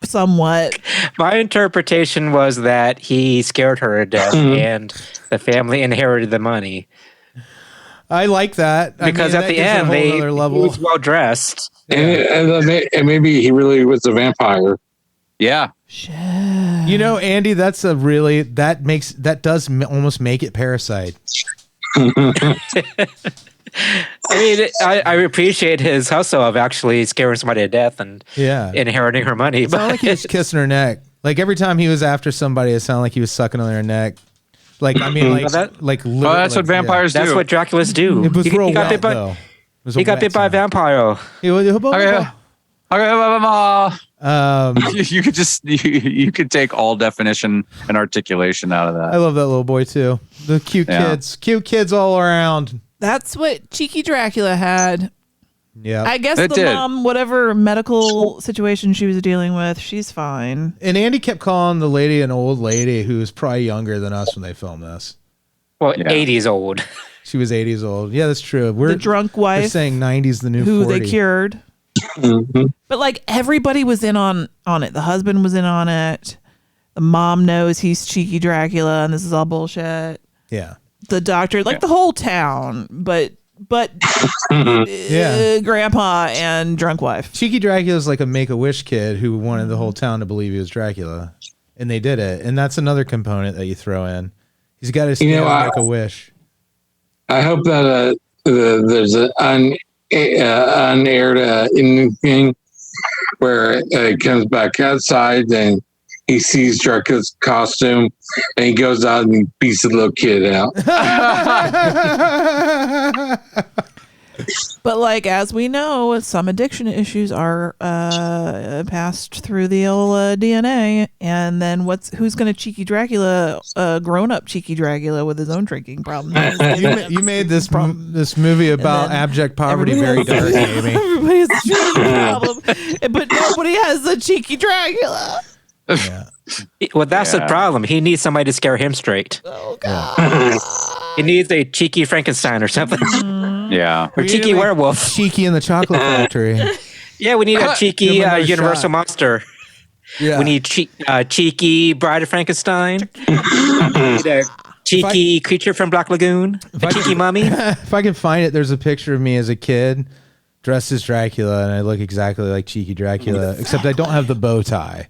somewhat. My interpretation was that he scared her to death and the family inherited the money. I like that. Because at the end, he was well dressed. And maybe he really was a vampire. Yeah. You know, Andy, that does almost make it Parasite. I mean, I appreciate his hustle of actually scaring somebody to death and inheriting her money. It sounded like he was kissing her neck. Like every time he was after somebody, it sounded like he was sucking on their neck. Like, I mean, that's what vampires do. That's what Draculas do. It was he got bit by a vampire. You could take all definition and articulation out of that. I love that little boy too. The cute kids all around. That's what Cheeky Dracula had. Yeah, I guess mom, whatever medical situation she was dealing with, she's fine. And Andy kept calling the lady an old lady who was probably younger than us when they filmed this. Well, 80s old. She was 80s old. Yeah, that's true. The drunk wife. We're saying 90s the new who 40. They cured. But like everybody was in on it. The husband was in on it. The mom knows he's Cheeky Dracula and this is all bullshit. Yeah. The doctor, like the whole town, but grandpa and drunk wife. Cheeky Dracula is like a Make-A-Wish kid who wanted the whole town to believe he was Dracula, and they did it. And that's another component that you throw in. He's got to Make-A-Wish. I hope that there's an unaired thing where it comes back outside and he sees Dracula's costume and he goes out and he beats the little kid out. But like, as we know, some addiction issues are passed through the old DNA. And then who's going to Cheeky Dracula, grown-up Cheeky Dracula with his own drinking problem? You made this movie about abject poverty very dark, Amy. Everybody has a drinking problem, but nobody has a Cheeky Dracula. Yeah. Well, that's the problem. He needs somebody to scare him straight. Oh, God. He needs a cheeky Frankenstein or something. Yeah. Or cheeky werewolf. Cheeky in the Chocolate Factory. Yeah, we need a cheeky Universal monster. Yeah. We need cheeky Bride of Frankenstein. We need a cheeky creature from Black Lagoon. A cheeky mummy. If I can find it, there's a picture of me as a kid dressed as Dracula, and I look exactly like Cheeky Dracula, except I don't have the bow tie.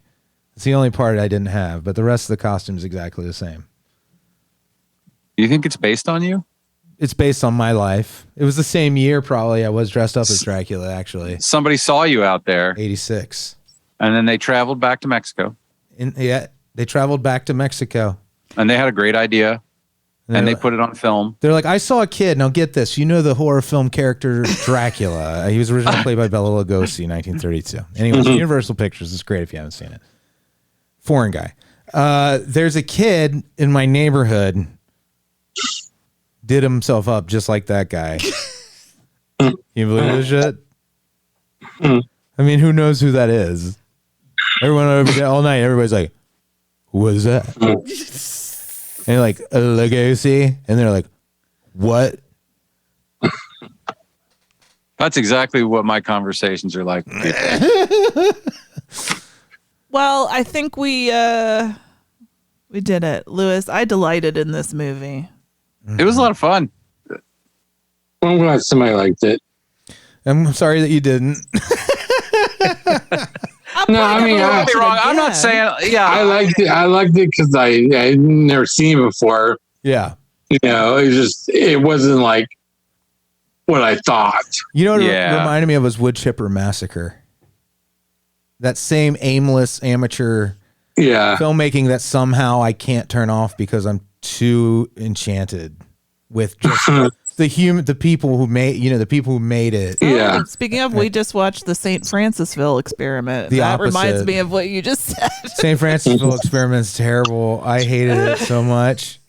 It's the only part I didn't have, but the rest of the costume is exactly the same. You think it's based on you? It's based on my life. It was the same year, probably. I was dressed up as Dracula, actually. Somebody saw you out there. 86. And then they traveled back to Mexico. They traveled back to Mexico. And they had a great idea. And they put it on film. They're like, I saw a kid. Now get this. You know the horror film character Dracula. He was originally played by Bela Lugosi in 1932. Anyways, Universal Pictures. It's great if you haven't seen it. Foreign guy. There's a kid in my neighborhood did himself up just like that guy. You believe this shit? I mean, who knows who that is? Everyone over there all night, everybody's like, who is that? And you're like, Lugosi? And they're like, what? That's exactly what my conversations are like. Well, I think we did it, Lewis. I delighted in this movie. It was a lot of fun. I'm glad somebody liked it. I'm sorry that you didn't. No, I mean, don't get me wrong. I'm not saying, I liked it. I liked it because I'd never seen it before. Yeah. You know, it wasn't like what I thought. You know what it reminded me of was Wood Chipper Massacre. That same aimless amateur filmmaking that somehow I can't turn off because I'm too enchanted with just the people who made it. Yeah. Speaking of, we just watched the St. Francisville Experiment. That reminds me of what you just said. St. Francisville Experiment's terrible. I hated it so much.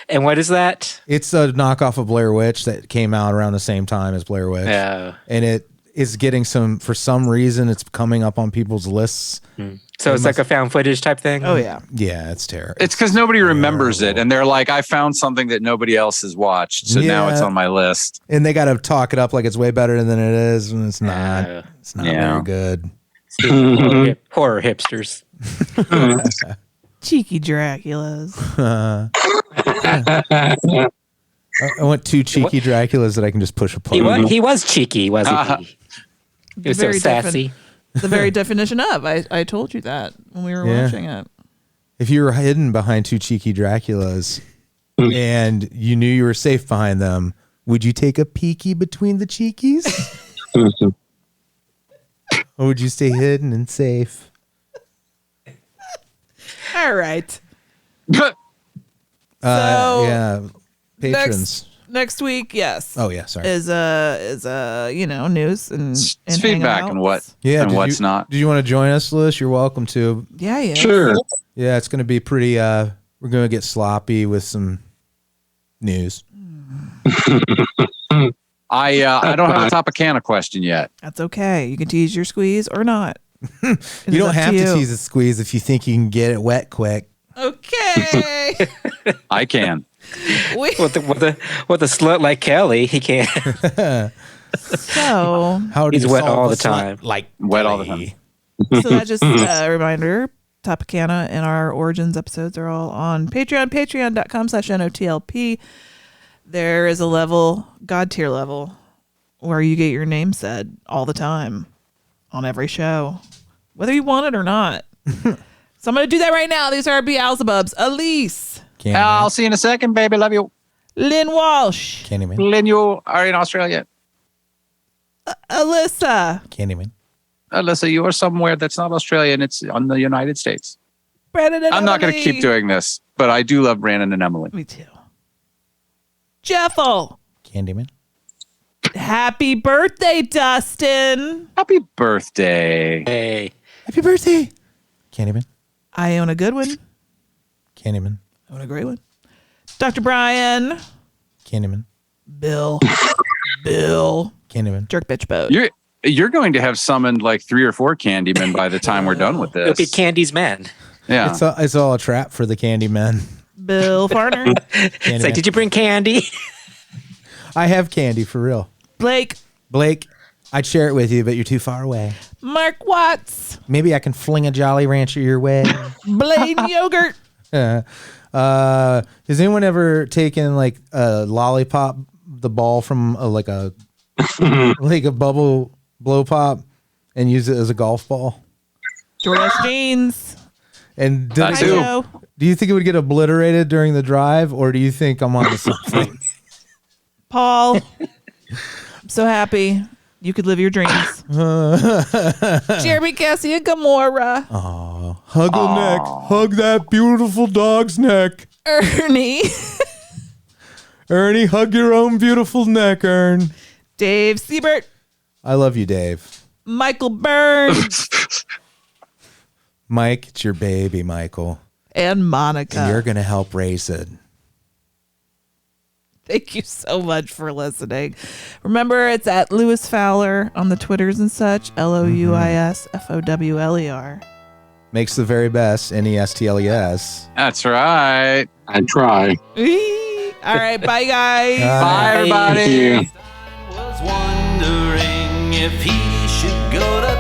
And what is that? It's a knockoff of Blair Witch that came out around the same time as Blair Witch. Yeah. And it is getting for some reason, it's coming up on people's lists. So it's like a found footage type thing? Oh, yeah. Yeah, it's terrible. It's because nobody remembers it, and they're like, I found something that nobody else has watched, so now it's on my list. And they got to talk it up like it's way better than it is, and it's not. It's not very good. Horror hipsters. Cheeky Draculas. I want 2 cheeky Draculas that I can just push a plug. He was cheeky, wasn't he? He was so sassy. The very definition of. I told you that when we were watching it. If you were hidden behind 2 cheeky Draculas and you knew you were safe behind them, would you take a peeky between the cheekies? Or would you stay hidden and safe? All right. Patrons. Next week, yes. Oh yeah, sorry. Is news and it's feedback and what what's not. Did you want to join us, Liz? You're welcome to. Yeah. Sure. Yeah, it's going to be pretty. We're going to get sloppy with some news. I don't have a Topicana question yet. That's okay. You can tease your squeeze or not. You don't have to tease a squeeze if you think you can get it wet quick. Okay. I can. With a slut like Kelley, he can't. So he's wet all the time. Like wet all the time. So that's just a reminder. Topicana and our Origins episodes are all on Patreon, patreon.com/NOTLP. There is a level, God tier level, where you get your name said all the time on every show, whether you want it or not. So I'm going to do that right now. These are our Beelzebubs. Alise. I'll see you in a second, baby. Love you. Lynn Walsh. Candyman. Lynn, you are in Australia. Alyssa. Candyman. Alyssa, you are somewhere that's not Australia and it's on the United States. Branan and I'm not going to keep doing this, but I do love Branan and Emily. Me too. Jeffel. Candyman. Happy birthday, Dustin. Happy birthday. Hey. Happy birthday. Candyman. Iona Goodwin. Candyman. Iona Great One. Dr. Brian. Candyman. Bill. Candyman. Jerk bitch boat. You're going to have summoned like 3 or 4 Candymen by the time we're done with this. It'll be Candy's men. Yeah. It's all a trap for the Candymen. Bill Farner. It's like, did you bring candy? I have candy for real. Blake. I'd share it with you, but you're too far away. Mark Watts. Maybe I can fling a Jolly Rancher your way. Blayne Yogurt. Has anyone ever taken like a lollipop, the ball from like a bubble blow pop, and use it as a golf ball? Jordache Jeans. And do you think it would get obliterated during the drive, or do you think I'm on to something? Paul. I'm so happy. You could live your dreams. Jeremy, Cassie, and Gamora. Aw. Hug the neck. Hug that beautiful dog's neck. Ernie. Ernie, hug your own beautiful neck, Ern. Dave Siebert. I love you, Dave. Michael Burns. Mike, it's your baby, Michael. And Monica. And you're going to help raise it. Thank you so much for listening. Remember, it's at Lewis Fowler on the Twitters and such. LOUISFOWLER. Makes the very best. NESTLES. That's right. I try. All right. Bye, guys. Bye, everybody. Thank you. Was wondering if he should go to